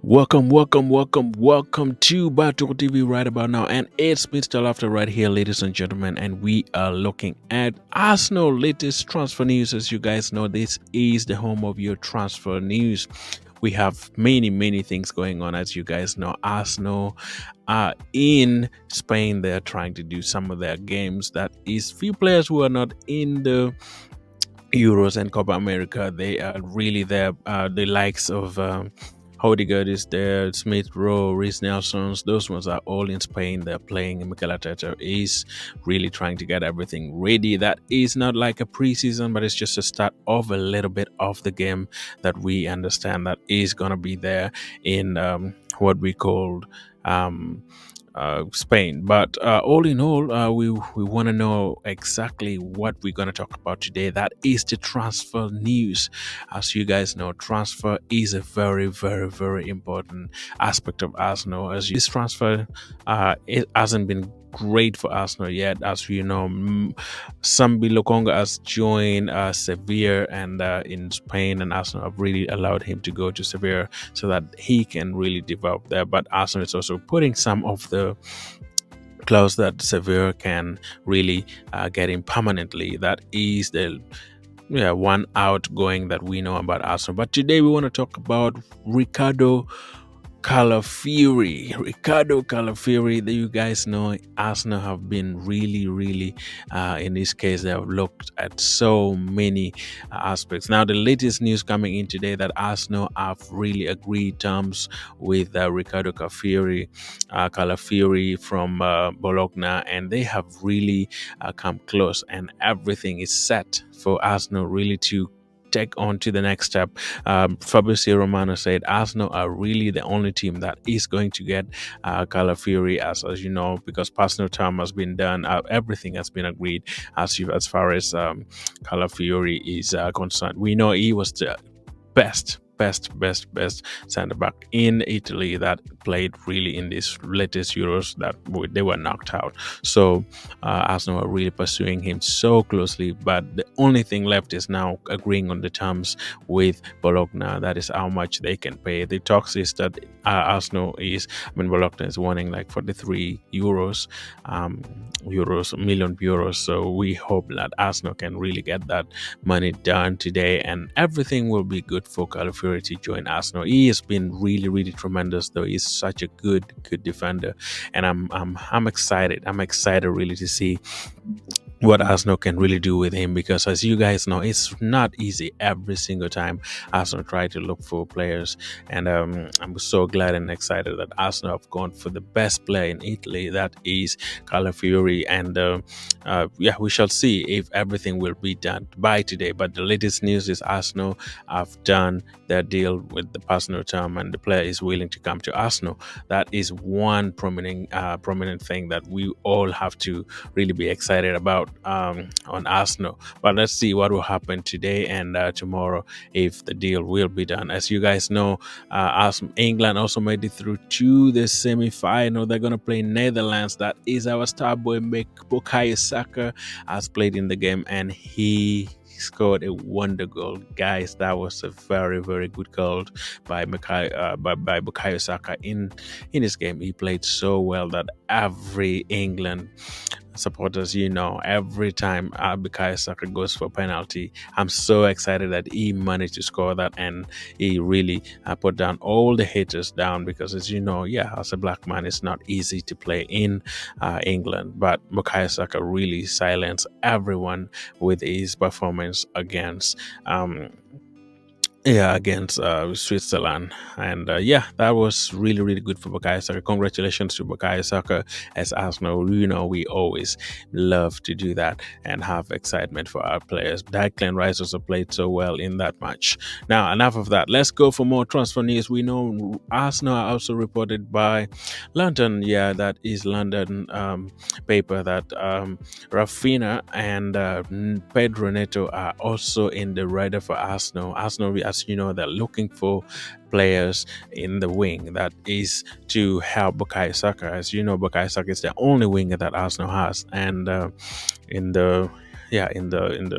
Welcome to Battle TV right about now, and it's Mr. Laughter right here, ladies and gentlemen, and we are looking at Arsenal latest transfer news. As you guys know, this is the home of your transfer news. We have many things going on. As you guys know, Arsenal are in Spain. They're trying to do some of their games. That is, few players who are not in the Euros and Copa America. They are really there. The likes of Hodiger is there, Smith Rowe, Reece Nelson's. Those ones are all in Spain. They're playing. Mikel is really trying to get everything ready. That is not like a preseason, but it's just a start of a little bit of the game that we understand that is gonna be there in what we called. Um, Spain. But all in all, we want to know exactly what we're going to talk about today. That is the transfer news. As you guys know, transfer is a very important aspect of Arsenal. This transfer, it hasn't been great for Arsenal yet. As you know, Sambi Lokonga has joined Sevilla and in Spain, and Arsenal have really allowed him to go to Sevilla so that he can really develop there. But Arsenal is also putting some of the clause that Sevilla can really get him permanently. That is the one outgoing that we know about Arsenal. But today we want to talk about Ricardo Calafiori. Ricardo Calafiori, that you guys know, Arsenal have been really, in this case, they have looked at so many aspects. Now, the latest news coming in today that Arsenal have really agreed terms with Ricardo Calafiori from Bologna, and they have really come close, and everything is set for Arsenal really to take on to the next step. Fabrizio Romano said Arsenal are really the only team that is going to get Calafiori, as you know, because personal term has been done. Everything has been agreed as far as Calafiori is concerned. We know he was the best center back in Italy that played really in these latest Euros that they were knocked out. So Arsenal are really pursuing him so closely, but the only thing left is now agreeing on the terms with Bologna. That is how much they can pay. The talks is that Bologna is wanting like 43 million euros. So we hope that Arsenal can really get that money done today, and everything will be good for Calafiori to join Arsenal. He has been really tremendous, though. He's such a good defender, and I'm excited. I'm excited really to see what Arsenal can really do with him, because as you guys know, it's not easy every single time Arsenal try to look for players. And I'm so glad and excited that Arsenal have gone for the best player in Italy, that is Calafiori. And we shall see if everything will be done by today. But the latest news is Arsenal have done their deal with the personal term, and the player is willing to come to Arsenal. That is one prominent thing that we all have to really be excited about on Arsenal. But let's see what will happen today and tomorrow, if the deal will be done. As you guys know, England also made it through to the semi-final. They're going to play Netherlands. That is our star boy Bukayo Saka has played in the game, and he scored a wonder goal. Guys, that was a very good goal by Bukayo Saka in his game. He played so well that every England supporters, every time Bukayo Saka goes for penalty, I'm so excited that he managed to score that, and he really put down all the haters down, because as you know, as a black man, it's not easy to play in England. But Bukayo Saka really silenced everyone with his performance against against Switzerland. And that was really good for Bukayo Saka. Congratulations to Bukayo Saka. As Arsenal, we always love to do that and have excitement for our players. Declan Rice also played so well in that match. Now, enough of that. Let's go for more transfer news. We know Arsenal are also reported by London. That is London paper, that Raphinna and Pedro Neto are also in the radar for Arsenal. Arsenal, as you know, they're looking for players in the wing, that is to help Bukayo Saka. As you know, Bukayo Saka is the only winger that Arsenal has, and in the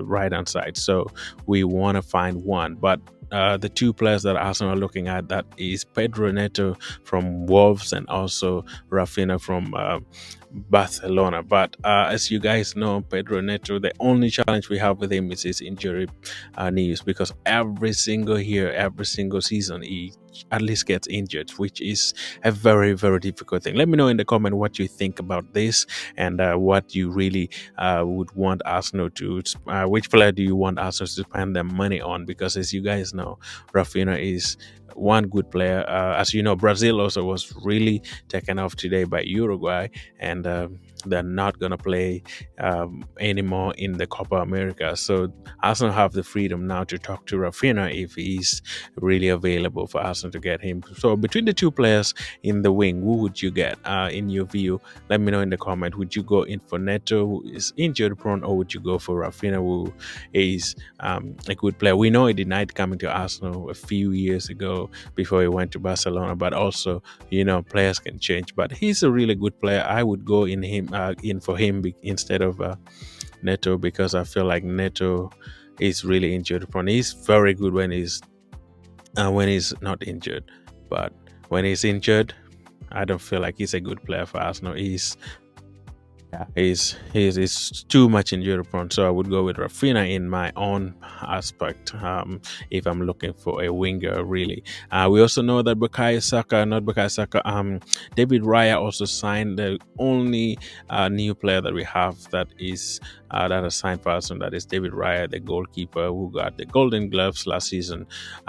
right hand side. So we want to find one, but the two players that Arsenal are looking at, that is Pedro Neto from Wolves and also Raphinna from Barcelona. But as you guys know, Pedro Neto, the only challenge we have with him is his injury news, because every single year, every single season, he at least gets injured, which is a very, very difficult thing. Let me know in the comment what you think about this, and what you really would want Arsenal to, which player do you want Arsenal to spend their money on? Because as you guys know, Raphinha is one good player. As you know, Brazil also was really taken off today by Uruguay, and they're not going to play anymore in the Copa America. So Arsenal have the freedom now to talk to Raphinha if he's really available for Arsenal to get him. So between the two players in the wing, who would you get in your view? Let me know in the comment. Would you go in for Neto, who is injured prone, or would you go for Raphinha, who is a good player? We know he denied coming to Arsenal a few years ago before he went to Barcelona, but also, you know, players can change. But he's a really good player. I would go in for him instead of Neto, because I feel like Neto is really injured prone. He's very good when he's not injured, but when he's injured, I don't feel like he's a good player for Arsenal. He's too much injury prone. So I would go with Raphinha in my own aspect, if I'm looking for a winger, really. We also know that David Raya also signed. The only new player that we have that has signed for Arsenal, that is David Raya, the goalkeeper who got the Golden Gloves last season,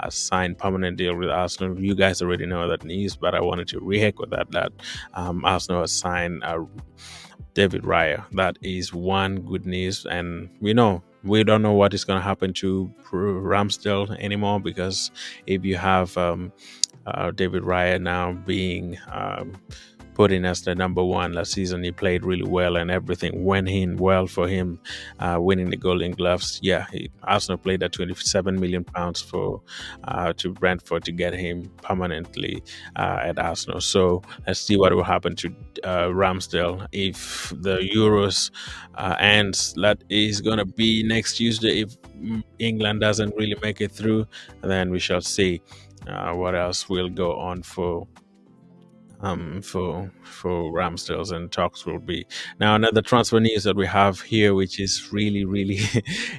signed permanent deal with Arsenal. You guys already know that news, but I wanted to re-echo that Arsenal has signed David Raya. That is one good news, and we don't know what is going to happen to Ramsdale anymore, because if you have David Raya now being put in as the number one last season, he played really well and everything went in well for him, winning the Golden Gloves. Yeah, Arsenal played at £27 million for to Brentford to get him permanently at Arsenal. So let's see what will happen to Ramsdale if the Euros ends. That is gonna be next Tuesday. If England doesn't really make it through, then we shall see what else will go on for Ramsdale's, and talks will be. Now, another transfer news that we have here, which is really, really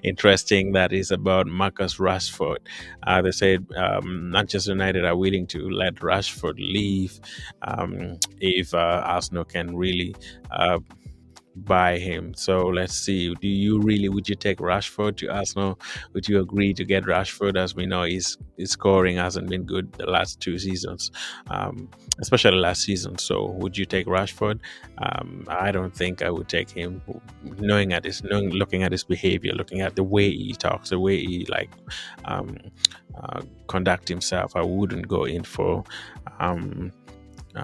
interesting, that is about Marcus Rashford. They said Manchester United are willing to let Rashford leave if Arsenal can really buy him. So let's see. Would you take Rashford to Arsenal? Would you agree to get Rashford? As we know, his scoring hasn't been good the last two seasons, especially last season. So would you take Rashford? I don't think I would take him. Looking at his behavior, looking at the way he talks, the way he um, conduct himself, I wouldn't go in for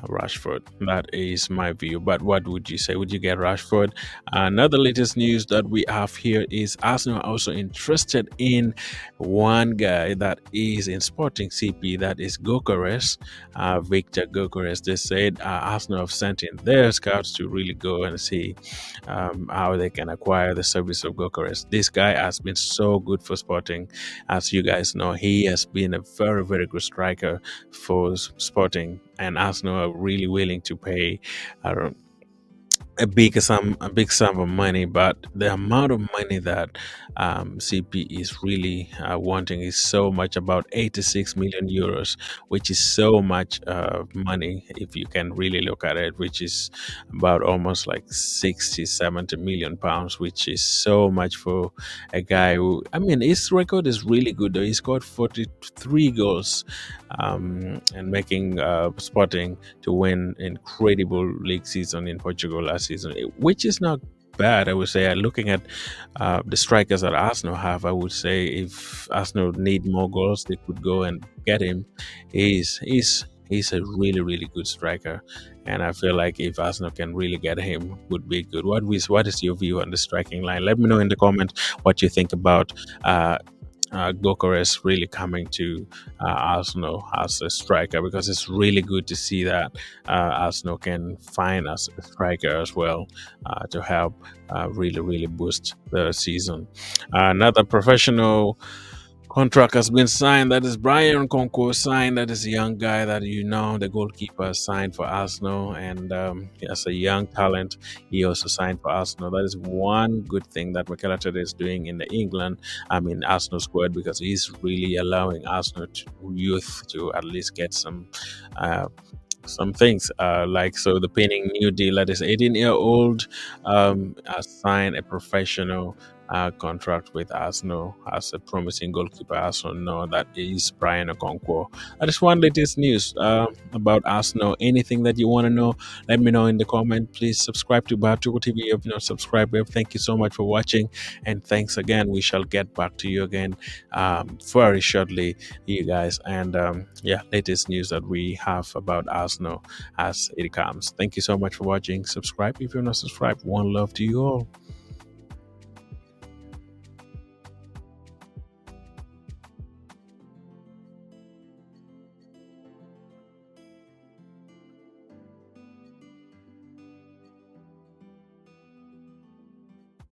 Rashford. That is my view. But what would you say? Would you get Rashford? Another latest news that we have here is Arsenal also interested in one guy that is in Sporting CP, that is Gyökeres, Victor Gyökeres. They said Arsenal have sent in their scouts to really go and see how they can acquire the service of Gyökeres. This guy has been so good for Sporting. As you guys know, he has been a very, very good striker for Sporting, and Arsenal are really willing to pay uh, a big sum of money. But the amount of money that CP is really wanting is so much, about 86 million euros, which is so much money if you can really look at it, which is about almost like 60, 70 million pounds, which is so much for a guy who, I mean, his record is really good though. He scored 43 goals and making Sporting to win incredible league season in Portugal last season, which is not bad. I would say, looking at the strikers that Arsenal have, I would say if Arsenal need more goals, they could go and get him. He's a really, really good striker, and I feel like if Arsenal can really get him, would be good. What is your view on the striking line? Let me know in the comments what you think about Gyökeres really coming to Arsenal as a striker, because it's really good to see that Arsenal can find us a striker as well to help really, really boost the season. Another professional Contract has been signed. That is Brian Conco signed. That is a young guy that the goalkeeper signed for Arsenal, and as a young talent, he also signed for Arsenal. That is one good thing that Mikel is doing in the Arsenal squad, because he's really allowing Arsenal youth to at least get uh, some things like so the pinning new deal that is 18-year-old signed a professional contract with Arsenal as a promising goalkeeper. Arsenal know that is Brian Okonkwo. I just want latest news about Arsenal. Anything that you want to know, let me know in the comment. Please subscribe to Batuko TV if you're not subscribed. Thank you so much for watching, and thanks again. We shall get back to you again very shortly, you guys. And yeah, latest news that we have about Arsenal as it comes. Thank you so much for watching. Subscribe if you're not subscribed. One love to you all.